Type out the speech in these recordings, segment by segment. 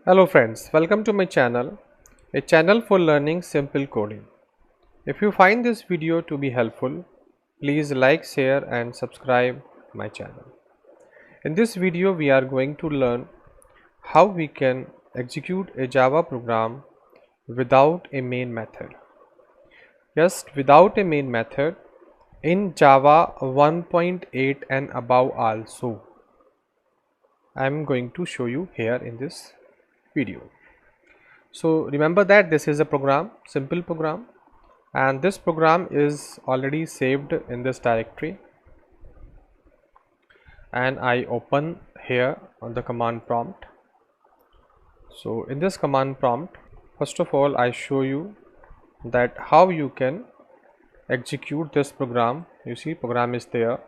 Hello friends, welcome to my channel, a channel for learning simple coding. If you find this video to be helpful, please like, share and subscribe my channel. In this video we are going to learn how we can execute a Java program without a main method. Yes, without a main method in Java 1.8 and above also. I am going to show you here in this video. So remember that this is a program, simple program, and this program is already saved in this directory, and I open here on the command prompt. So in this command prompt, first of all I show you that how you can execute this program. You see program is there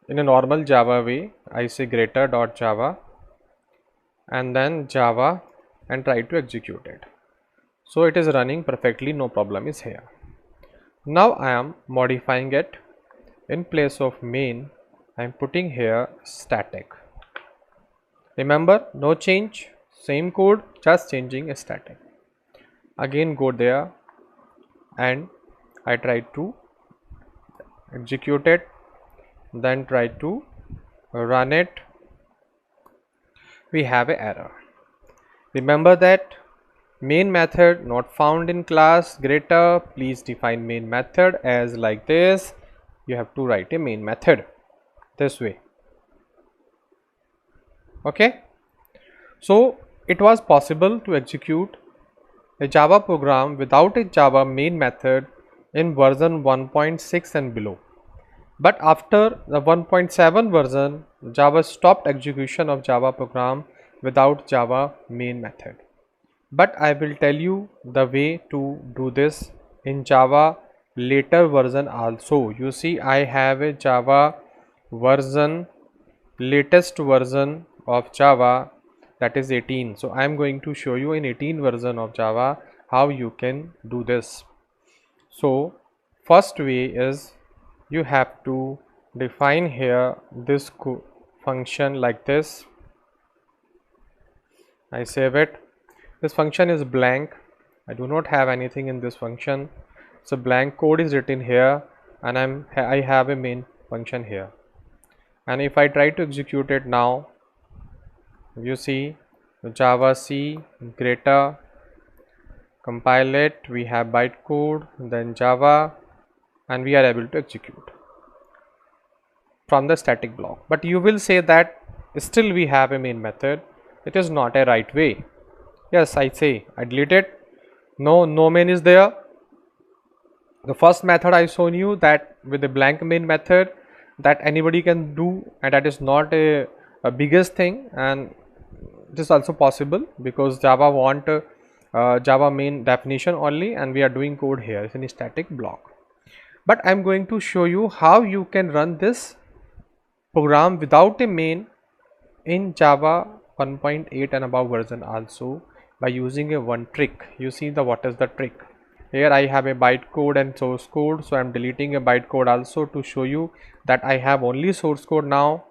in a normal Java way. I say greater.java and then Java and try to execute it. So it is running perfectly, no problem is here. Now I am modifying it. In place of main I am putting here static. Remember, no change, same code, just changing a static. Again go there and I try to execute it, then try to run it. We have an error. Remember that main method not found in class greater. Please define main method as like this. You have to write a main method this way. Okay, so it was possible to execute a Java program without a Java main method in version 1.6 and below, but after the 1.7 version Java stopped execution of Java program without Java main method. But I will tell you the way to do this in Java later version also. You see I have a Java version, latest version of Java, that is 18. So I am going to show you in 18 version of Java how you can do this. So first way is you have to define here this function like this. I save it. This function is blank. I do not have anything in this function. So blank code is written here, and I have a main function here. And if I try to execute it now, you see Java C greater, compile it, we have bytecode, then Java, and we are able to execute from the static block. But you will say that still we have a main method. It is not a right way. Yes, I say I delete it. No main is there. The first method I shown you that with the blank main method that anybody can do, and that is not a biggest thing, and this is also possible because Java want Java main definition only, and we are doing code here. It's in a static block. But I'm going to show you how you can run this program without a main in Java 1.8 and above version also by using a one trick. You see what is the trick. Here I have a bytecode and source code, so I am deleting a bytecode also to show you that I have only source code now.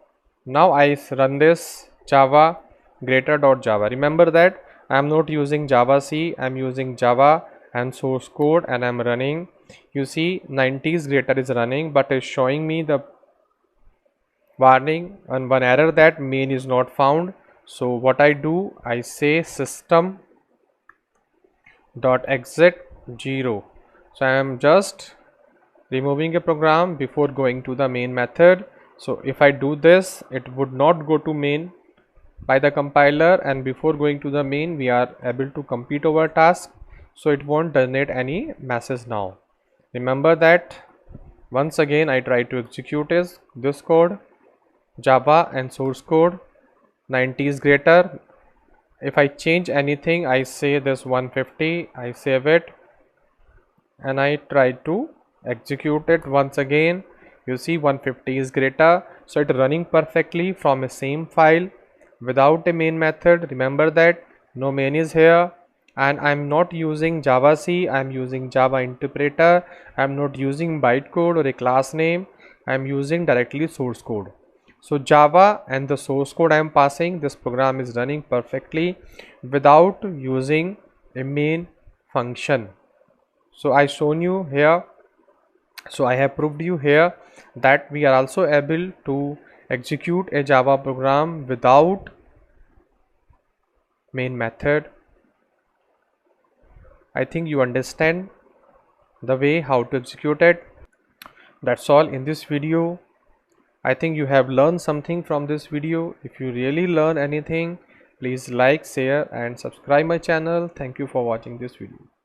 Now I run this Java greater.java. Remember that I am not using Java C, I am using Java and source code, and I am running. You see 90s greater is running, but is showing me the warning and one error that main is not found. So what I do, I say system dot exit 0. So I am just removing a program before going to the main method. So if I do this, it would not go to main by the compiler, and before going to the main we are able to complete our task, so it won't generate any message now. Remember that. Once again I try to execute this code, Java and source code, 90 is greater. If I change anything, I say this 150, I save it and I try to execute it once again. You see 150 is greater, so it running perfectly from the same file without a main method. Remember that no main is here, and I am not using Java C, I am using Java interpreter. I am not using bytecode or a class name, I am using directly source code. So Java and the source code I am passing, this program is running perfectly without using a main function. So I shown you here, so I have proved you here that we are also able to execute a Java program without main method. I think you understand the way how to execute it. That's all in this video. I think you have learned something from this video. If you really learn anything, please like, share and subscribe my channel. Thank you for watching this video.